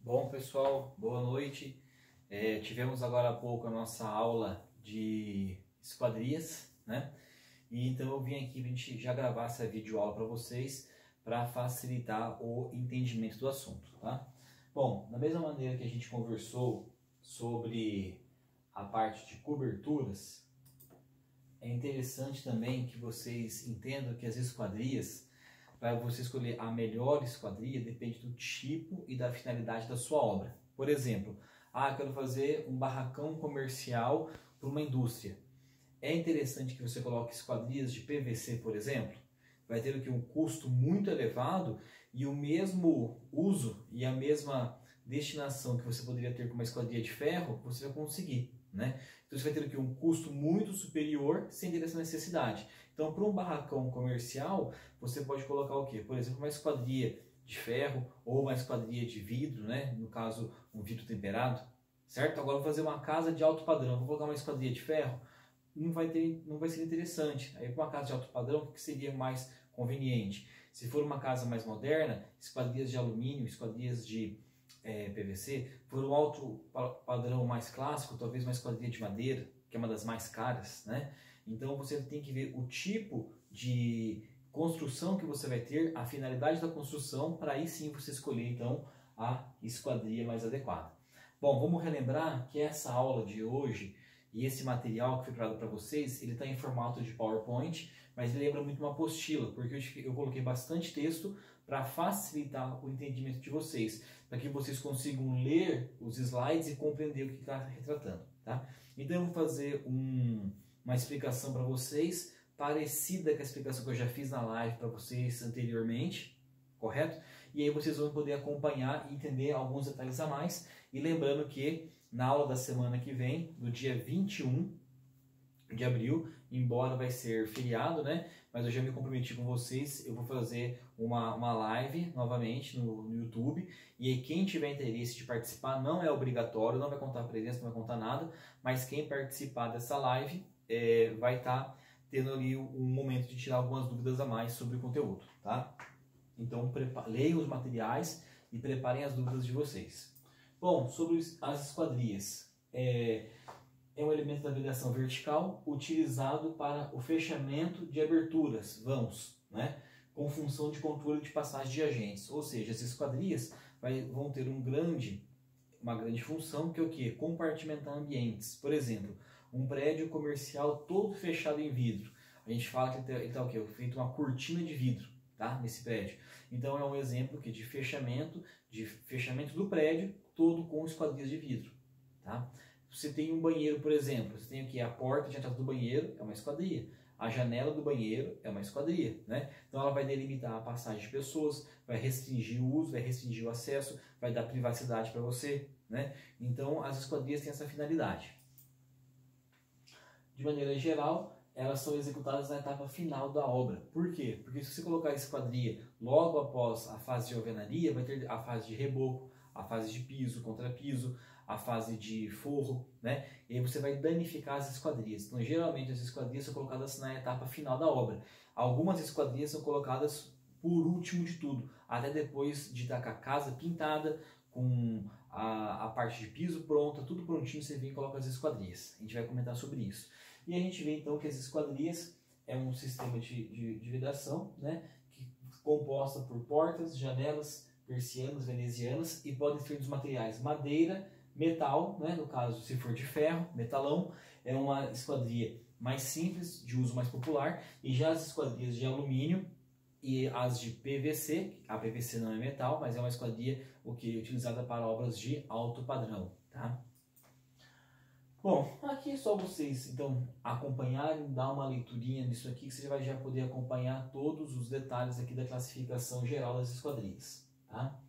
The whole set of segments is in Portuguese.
Bom, pessoal, boa noite. Tivemos agora há pouco a nossa aula de esquadrias, né? E então eu vim aqui para a gente já gravar essa videoaula para vocês, para facilitar o entendimento do assunto, tá? Bom, da mesma maneira que a gente conversou sobre a parte de coberturas, é interessante também que vocês entendam que as esquadrias, para você escolher a melhor esquadria, depende do tipo e da finalidade da sua obra. Por exemplo, eu quero fazer um barracão comercial para uma indústria. É interessante que você coloque esquadrias de PVC, por exemplo. Vai ter aqui um custo muito elevado e o mesmo uso e a mesma destinação que você poderia ter com uma esquadria de ferro, você vai conseguir, né? Então você vai ter aqui um custo muito superior sem ter essa necessidade. Então, para um barracão comercial, você pode colocar o quê? Por exemplo, uma esquadria de ferro ou uma esquadria de vidro, né? No caso, um vidro temperado, certo? Agora, eu vou fazer uma casa de alto padrão, vou colocar uma esquadria de ferro, não vai ser interessante. Aí, para uma casa de alto padrão, o que seria mais conveniente? Se for uma casa mais moderna, esquadrias de alumínio, esquadrias de PVC. For um alto padrão mais clássico, talvez uma esquadria de madeira, que é uma das mais caras, né? Então você tem que ver o tipo de construção que você vai ter, a finalidade da construção, para aí sim você escolher então a esquadria mais adequada. Bom, vamos relembrar que essa aula de hoje e esse material que foi preparado para vocês, ele está em formato de PowerPoint, mas ele lembra muito uma apostila, porque eu coloquei bastante texto para facilitar o entendimento de vocês, para que vocês consigam ler os slides e compreender o que está retratando, tá? Então eu vou fazer uma explicação para vocês, parecida com a explicação que eu já fiz na live para vocês anteriormente, correto? E aí vocês vão poder acompanhar e entender alguns detalhes a mais. E lembrando que na aula da semana que vem, no dia 21 de abril, embora vai ser feriado, né? Mas eu já me comprometi com vocês, eu vou fazer uma live novamente no YouTube. E aí quem tiver interesse de participar, não é obrigatório, não vai contar presença, não vai contar nada, mas quem participar dessa live vai estar tendo ali um momento de tirar algumas dúvidas a mais sobre o conteúdo, tá? Então leiam os materiais e preparem as dúvidas de vocês. Bom, sobre as esquadrias, é um elemento da vedação vertical utilizado para o fechamento de aberturas, vãos, né? Com função de controle de passagem de agentes. Ou seja, as esquadrias vão ter uma grande função, que é o quê? Compartimentar ambientes. Por exemplo, um prédio comercial todo fechado em vidro. A gente fala que ele está o quê? Feito uma cortina de vidro, tá? Nesse prédio. Então é um exemplo de fechamento do prédio todo com esquadrias de vidro, tá? Você tem um banheiro, por exemplo, você tem aqui a porta de entrada do banheiro, é uma esquadria. A janela do banheiro é uma esquadria, né? Então ela vai delimitar a passagem de pessoas, vai restringir o uso, vai restringir o acesso, vai dar privacidade para você, né? Então as esquadrias têm essa finalidade. De maneira geral, elas são executadas na etapa final da obra. Por quê? Porque se você colocar a esquadria logo após a fase de alvenaria, vai ter a fase de reboco, a fase de piso, contrapiso, a fase de forro, né? E aí você vai danificar as esquadrias. Então, geralmente, as esquadrias são colocadas na etapa final da obra. Algumas esquadrias são colocadas por último de tudo, até depois de estar com a casa pintada, com a parte de piso pronta, tudo prontinho, você vem e coloca as esquadrias. A gente vai comentar sobre isso. E a gente vê, então, que as esquadrias é um sistema de vedação, né? Composta por portas, janelas, persianas, venezianas, e podem ser dos materiais madeira, metal, né? No caso, se for de ferro, metalão, é uma esquadria mais simples, de uso mais popular, e já as esquadrias de alumínio e as de PVC, a PVC não é metal, mas é uma esquadria utilizada para obras de alto padrão, tá? Bom, aqui é só vocês então acompanharem, dar uma leiturinha nisso aqui, que você vai já poder acompanhar todos os detalhes aqui da classificação geral das esquadrias, tá?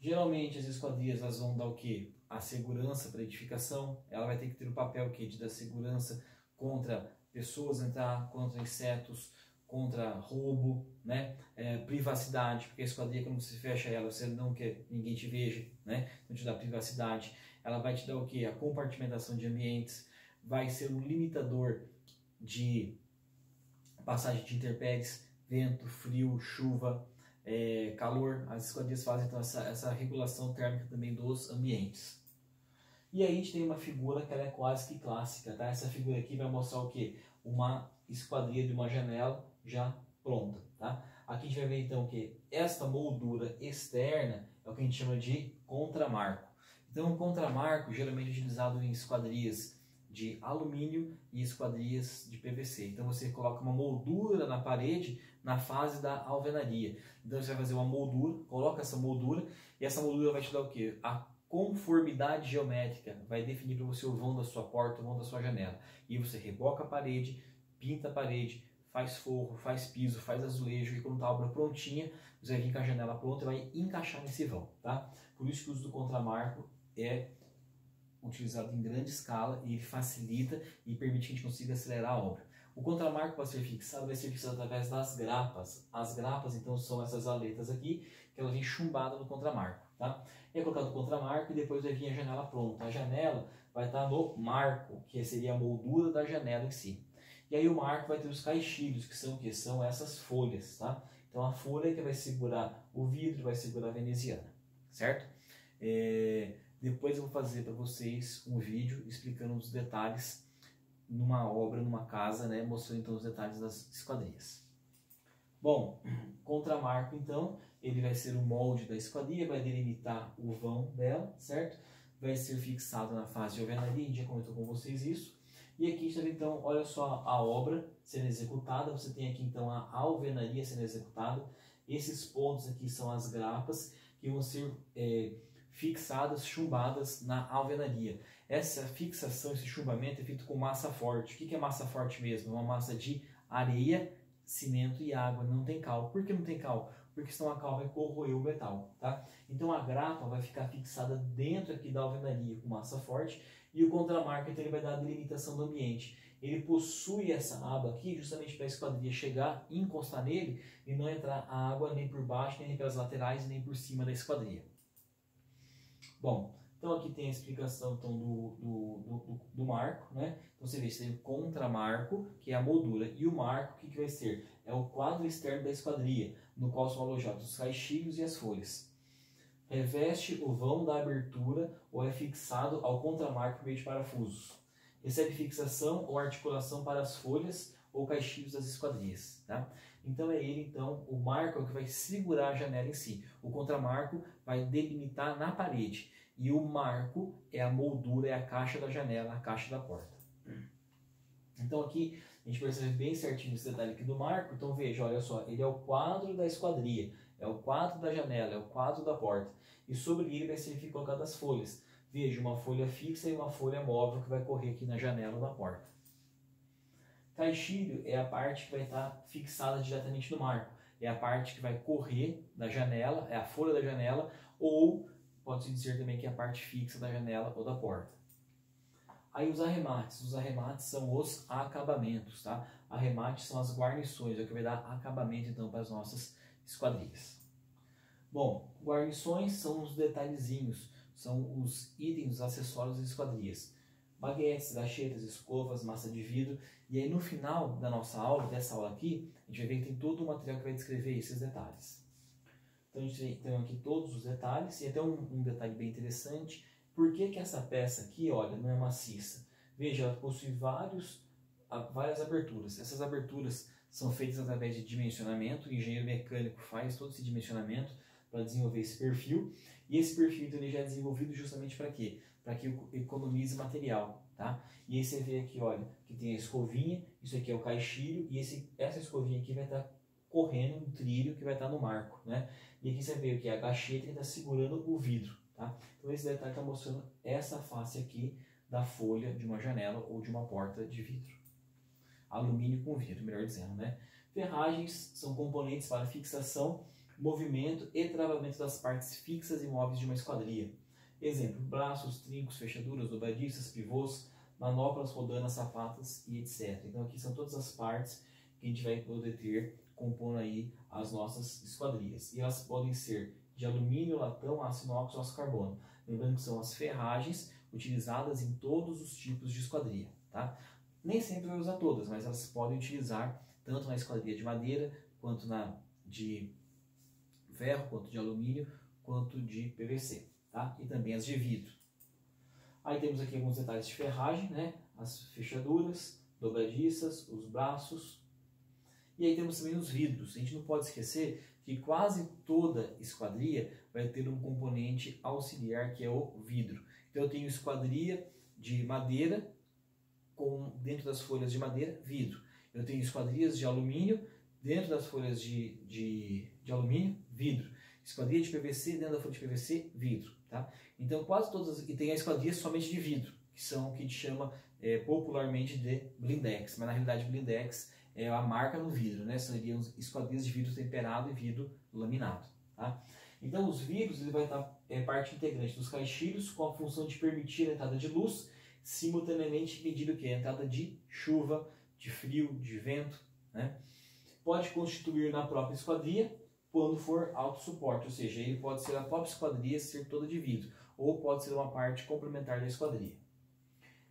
Geralmente as esquadrias elas vão dar o quê? A segurança para a edificação, ela vai ter que ter o papel de dar segurança contra pessoas entrar, contra insetos, contra roubo, né? Privacidade, porque a esquadria, quando você fecha ela, você não quer que ninguém te veja, né? Não te dá privacidade. Ela vai te dar o quê? A compartimentação de ambientes, vai ser um limitador de passagem de intempéries, vento, frio, chuva, calor, as esquadrias fazem então essa regulação térmica também dos ambientes. E aí a gente tem uma figura que ela é quase que clássica, tá? Essa figura aqui vai mostrar o quê? Uma esquadria de uma janela já pronta, tá? Aqui a gente vai ver então que esta moldura externa é o que a gente chama de contramarco. Então o contramarco geralmente é utilizado em esquadrias de alumínio e esquadrias de PVC. Então você coloca uma moldura na parede na fase da alvenaria. Então você vai fazer uma moldura, coloca essa moldura e essa moldura vai te dar o quê? A conformidade geométrica, vai definir para você o vão da sua porta, o vão da sua janela. E você reboca a parede, pinta a parede, faz forro, faz piso, faz azulejo e quando está a obra prontinha, você vai vir com a janela pronta e vai encaixar nesse vão, tá? Por isso que o uso do contramarco é utilizado em grande escala e ele facilita e permite que a gente consiga acelerar a obra. O contramarco para ser fixado vai ser fixado através das grapas. As grapas, então, são essas aletas aqui, que ela vem chumbada no contramarco, tá? É colocado o contramarco e depois vai vir a janela pronta. A janela vai estar no marco, que seria a moldura da janela em si. E aí o marco vai ter os caixilhos, que são o quê? São essas folhas, tá? Então a folha que vai segurar o vidro, vai segurar a veneziana, certo? Depois eu vou fazer para vocês um vídeo explicando os detalhes numa obra, numa casa, né? Mostrando então os detalhes das esquadrias. Bom, contramarco então, ele vai ser o molde da esquadria, vai delimitar o vão dela, certo? Vai ser fixado na fase de alvenaria, a gente já comentou com vocês isso. E aqui está então, olha só a obra sendo executada, você tem aqui então a alvenaria sendo executada. Esses pontos aqui são as grapas que vão ser fixadas, chumbadas na alvenaria. Essa fixação, esse chumbamento é feito com massa forte. O que é massa forte mesmo? É uma massa de areia, cimento e água, não tem cal. Por que não tem cal? Porque senão a cal vai corroer o metal, tá? Então a grapa vai ficar fixada dentro aqui da alvenaria com massa forte e o contramarco então ele vai dar a delimitação do ambiente. Ele possui essa aba aqui justamente para a esquadria chegar e encostar nele e não entrar água nem por baixo, nem pelas laterais, nem por cima da esquadria. Bom, então aqui tem a explicação então, do marco, né? Então você vê, você tem o contramarco, que é a moldura, e o marco, o que vai ser? É o quadro externo da esquadria, no qual são alojados os caixilhos e as folhas. Reveste o vão da abertura ou é fixado ao contramarco por meio de parafusos. Recebe fixação ou articulação para as folhas ou caixilhos das esquadrias, tá? Então é ele, então, o marco é o que vai segurar a janela em si. O contramarco vai delimitar na parede. E o marco é a moldura, é a caixa da janela, a caixa da porta. Então aqui a gente percebe bem certinho esse detalhe aqui do marco. Então veja, olha só, ele é o quadro da esquadria, é o quadro da janela, é o quadro da porta. E sobre ele vai ser colocadas as folhas. Veja, uma folha fixa e uma folha móvel que vai correr aqui na janela da porta. Caixilho é a parte que vai estar fixada diretamente no marco. É a parte que vai correr da janela, é a folha da janela, ou pode-se dizer também que é a parte fixa da janela ou da porta. Aí os arremates são os acabamentos, tá? Arremates são as guarnições, é o que vai dar acabamento então para as nossas esquadrias. Bom, guarnições são os detalhezinhos, são os itens, os acessórios das esquadrias. Baguetes, gachetas, escovas, massa de vidro. E aí no final da nossa aula, dessa aula aqui, a gente vai ver que tem todo o material que vai descrever esses detalhes. Então a gente tem aqui todos os detalhes e até um detalhe bem interessante. Por que essa peça aqui, olha, não é maciça? Veja, ela possui várias aberturas. Essas aberturas são feitas através de dimensionamento. O engenheiro mecânico faz todo esse dimensionamento para desenvolver esse perfil. E esse perfil então, ele já é desenvolvido justamente para quê? Para que economize material, tá? E aí você vê aqui, olha, que tem a escovinha, isso aqui é o caixilho, e essa escovinha aqui vai estar correndo um trilho que vai estar no marco, né? E aqui você vê que é a gacheta que está segurando o vidro, tá? Então esse detalhe está mostrando essa face aqui da folha de uma janela ou de uma porta de vidro. Alumínio com vidro, melhor dizendo, né? Ferragens são componentes para fixação, movimento e travamento das partes fixas e móveis de uma esquadria. Exemplo, braços, trincos, fechaduras, dobradiças, pivôs, manoplas, rodanas, sapatas e etc. Então aqui são todas as partes que a gente vai poder ter compondo aí as nossas esquadrias. E elas podem ser de alumínio, latão, aço inox ou aço carbono. Lembrando que são as ferragens utilizadas em todos os tipos de esquadria, tá? Nem sempre vai usar todas, mas elas podem utilizar tanto na esquadria de madeira quanto na de ferro, quanto de alumínio, quanto de PVC, tá? E também as de vidro. Aí temos aqui alguns detalhes de ferragem, né? As fechaduras, dobradiças, os braços. E aí temos também os vidros. A gente não pode esquecer que quase toda esquadria vai ter um componente auxiliar que é o vidro. Então eu tenho esquadria de madeira, dentro das folhas de madeira, vidro. Eu tenho esquadrias de alumínio, dentro das folhas de alumínio, vidro. Esquadria de PVC, dentro da folha de PVC, vidro. Tá? Então quase todas, e tem a esquadria somente de vidro, que são o que a gente chama popularmente de blindex, mas na realidade blindex é a marca no vidro, né? Seriam esquadrias de vidro temperado e vidro laminado. Tá? Então os vidros ele vai estar parte integrante dos caixilhos com a função de permitir a entrada de luz, simultaneamente medir o que? A entrada de chuva, de frio, de vento. Né? Pode constituir na própria esquadria quando for autossuporte, ou seja, ele pode ser a própria esquadria ser toda de vidro, ou pode ser uma parte complementar da esquadria.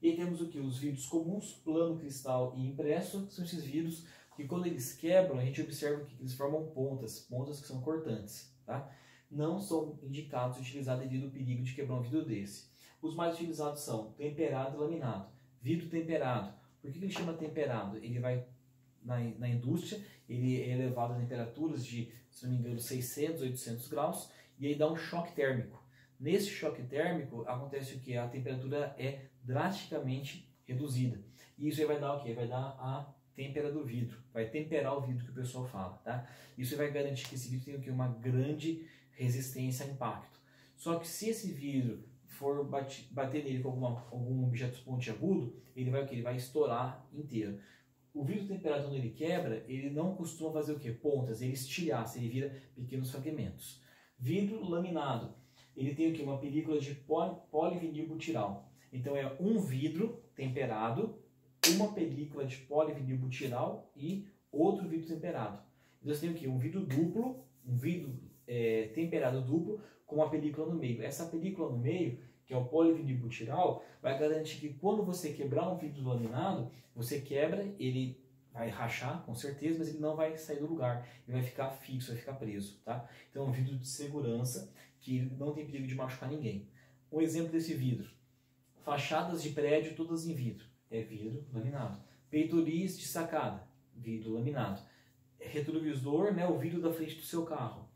E aí temos o que? Os vidros comuns, plano, cristal e impresso, que são esses vidros que quando eles quebram, a gente observa que eles formam pontas que são cortantes. Tá? Não são indicados utilizar devido ao perigo de quebrar um vidro desse. Os mais utilizados são temperado e laminado. Vidro temperado. Por que ele chama temperado? Ele vai na indústria, ele é elevado a temperaturas de, se não me engano, 600, 800 graus, e aí dá um choque térmico. Nesse choque térmico, acontece o que? A temperatura é drasticamente reduzida. E isso aí vai dar o quê? Vai dar a têmpera do vidro, vai temperar o vidro que o pessoal fala. Tá? Isso vai garantir que esse vidro tenha o quê? Uma grande resistência a impacto. Só que se esse vidro for bater nele com algum objeto pontiagudo, ele vai o quê? Ele vai estourar inteiro. O vidro temperado, quando ele quebra, ele não costuma fazer o quê? Pontas, ele estilhaça, ele vira pequenos fragmentos. Vidro laminado, ele tem o quê? Uma película de polivinilbutiral. Então é um vidro temperado, uma película de polivinilbutiral e outro vidro temperado. Então você tem o quê? Um vidro duplo, um vidro temperado duplo com uma película no meio. Essa película no meio, que é o polivinilbutiral, vai garantir que quando você quebrar um vidro laminado, você quebra, ele vai rachar, com certeza, mas ele não vai sair do lugar, ele vai ficar fixo, vai ficar preso. Tá? Então é um vidro de segurança que não tem perigo de machucar ninguém. Um exemplo desse vidro, fachadas de prédio todas em vidro, é vidro laminado. Peitoris de sacada, vidro laminado. Retrovisor, né, o vidro da frente do seu carro,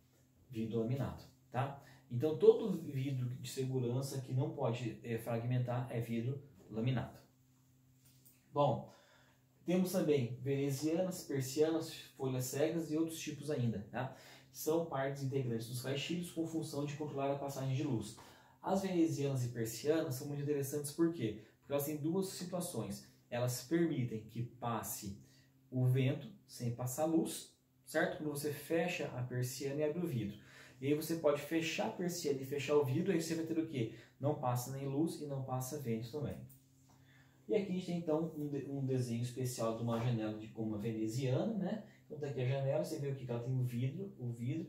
vidro laminado. Tá? Então todo vidro de segurança que não pode fragmentar é vidro laminado. Bom, temos também venezianas, persianas, folhas cegas e outros tipos ainda. Tá? São partes integrantes dos caixilhos com função de controlar a passagem de luz. As venezianas e persianas são muito interessantes por quê? Porque elas têm duas situações. Elas permitem que passe o vento sem passar luz, certo? Quando você fecha a persiana e abre o vidro. E aí você pode fechar a persiana e fechar o vidro, aí você vai ter o quê? Não passa nem luz e não passa vento também. E aqui a gente tem então um desenho especial de uma janela de como uma veneziana, né? Então daqui a janela, você vê o que ela tem o vidro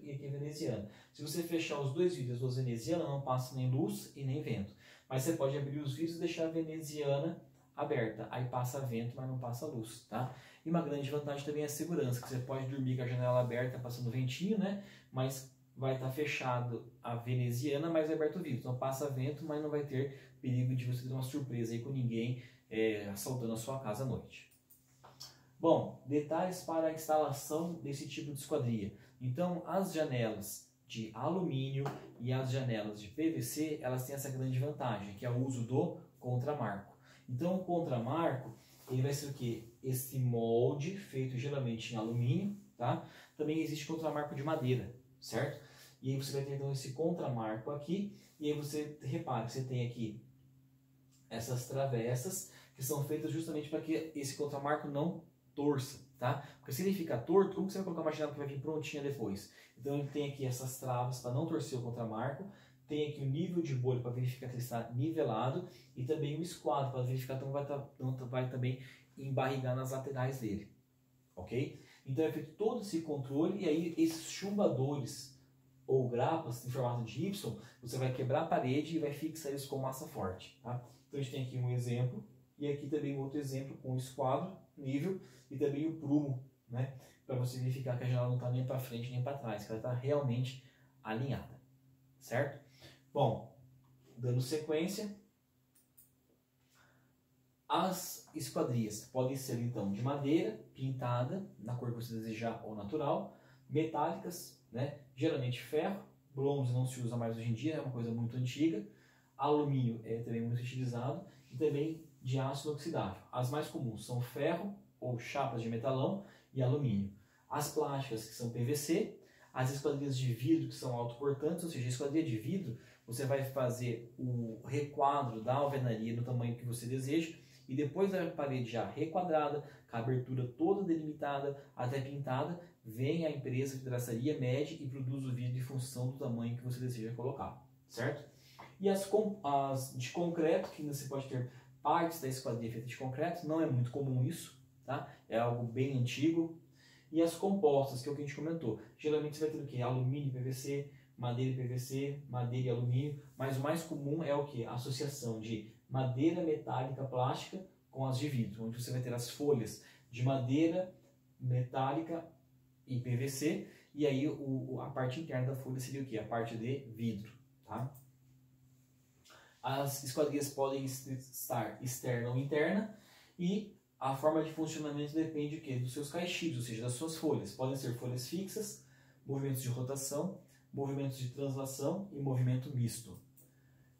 e aqui a veneziana. Se você fechar os dois vidros, as duas venezianas, não passa nem luz e nem vento. Mas você pode abrir os vidros e deixar a veneziana aberta. Aí passa vento, mas não passa luz, tá? E uma grande vantagem também é a segurança, que você pode dormir com a janela aberta, passando ventinho, né? Mas vai estar fechado a veneziana, mas é aberto o vidro. Então passa vento, mas não vai ter perigo de você ter uma surpresa aí com ninguém assaltando a sua casa à noite. Bom, detalhes para a instalação desse tipo de esquadria. Então, as janelas de alumínio e as janelas de PVC, elas têm essa grande vantagem, que é o uso do contramarco. Então, o contramarco, ele vai ser o quê? Esse molde, feito geralmente em alumínio, tá? Também existe contramarco de madeira, certo? E aí você vai ter então esse contramarco aqui, e aí você repara que você tem aqui essas travessas, que são feitas justamente para que esse contramarco não torça, tá? Porque se ele ficar torto, como você vai colocar uma janela que vai vir prontinha depois? Então ele tem aqui essas travas para não torcer o contramarco, tem aqui o nível de bolha para verificar que ele está nivelado e também o esquadro para verificar que não vai também embarrigar nas laterais dele, ok? Então é feito todo esse controle e aí esses chumbadores ou grapas em formato de Y, você vai quebrar a parede e vai fixar eles com massa forte, tá? Então a gente tem aqui um exemplo e aqui também outro exemplo com o esquadro, nível e também o prumo né? Para você verificar que a janela não está nem para frente nem para trás, que ela está realmente alinhada, certo? Bom, dando sequência, as esquadrias podem ser então de madeira, pintada, na cor que você desejar ou natural, metálicas, né? Geralmente ferro, bronze não se usa mais hoje em dia, é uma coisa muito antiga, alumínio é também muito utilizado e também de aço inoxidável. As mais comuns são ferro ou chapas de metalão e alumínio. As plásticas, que são PVC, as esquadrias de vidro, que são autoportantes, ou seja, a esquadria de vidro, você vai fazer o requadro da alvenaria no tamanho que você deseja, e depois da parede já requadrada, com a abertura toda delimitada, até pintada, vem a empresa de vidraçaria, mede e produz o vidro em função do tamanho que você deseja colocar, certo? E as de concreto, que você pode ter partes da esquadria feita de concreto, não é muito comum isso, tá? É algo bem antigo. E as compostas, que é o que a gente comentou, geralmente você vai ter o que? Alumínio e PVC, madeira e PVC, madeira e alumínio, mas o mais comum é o que? A associação de madeira metálica plástica com as de vidro, onde você vai ter as folhas de madeira metálica e PVC, e aí a parte interna da folha seria o que? A parte de vidro, tá? As esquadrias podem estar externa ou interna, e a forma de funcionamento depende dos seus caixilhos, ou seja, das suas folhas. Podem ser folhas fixas, movimentos de rotação, movimentos de translação e movimento misto.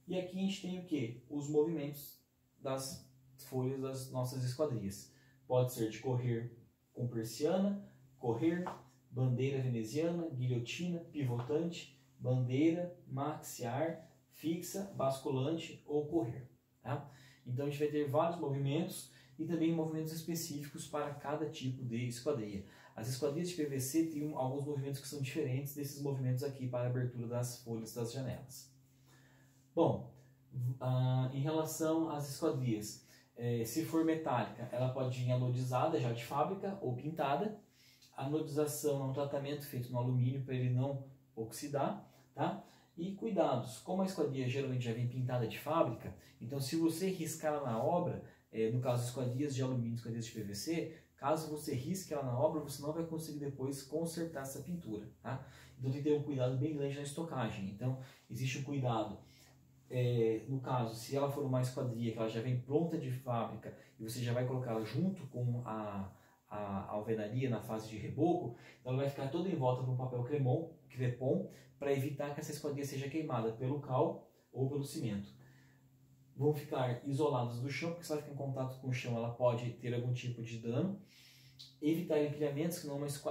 E aqui a gente tem o que? Os movimentos das folhas das nossas esquadrias. Pode ser de correr com persiana, correr, bandeira veneziana, guilhotina, pivotante, bandeira, maxiar, fixa, basculante ou correr. Tá? Então a gente vai ter vários movimentos e também movimentos específicos para cada tipo de esquadria. As esquadrias de PVC têm alguns movimentos que são diferentes desses movimentos aqui para a abertura das folhas das janelas. Bom, em relação às esquadrias, se for metálica, ela pode vir anodizada já de fábrica ou pintada. A anodização é um tratamento feito no alumínio para ele não oxidar, tá? E cuidados, como a esquadria geralmente já vem pintada de fábrica, então se você riscar ela na obra, no caso esquadrias de alumínio, esquadrias de PVC, caso você risque ela na obra, você não vai conseguir depois consertar essa pintura, tá? Então tem que ter um cuidado bem grande na estocagem. Então existe um cuidado, no caso, se ela for uma esquadria que ela já vem pronta de fábrica e você já vai colocar ela junto com a alvenaria na fase de reboco, então ela vai ficar toda em volta de um papel crepom para evitar que essa esquadria seja queimada pelo cal ou pelo cimento. Vão ficar isoladas do chão, porque se ela ficar em contato com o chão, ela pode ter algum tipo de dano. Evitar empilhamentos,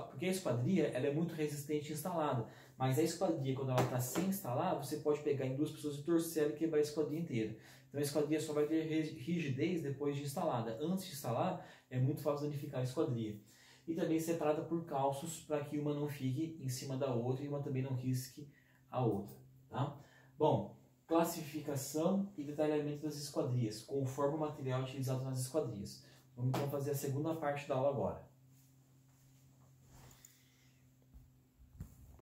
porque a esquadria ela é muito resistente instalada, mas a esquadria, quando ela está sem instalar, você pode pegar em duas pessoas e torcer ela e quebrar a esquadria inteira. Então a esquadria só vai ter rigidez depois de instalada. Antes de instalar, é muito fácil danificar a esquadria. E também separada por calços, para que uma não fique em cima da outra e uma também não risque a outra. Tá? Bom, classificação e detalhamento das esquadrias, conforme o material utilizado nas esquadrias. Vamos então fazer a segunda parte da aula agora.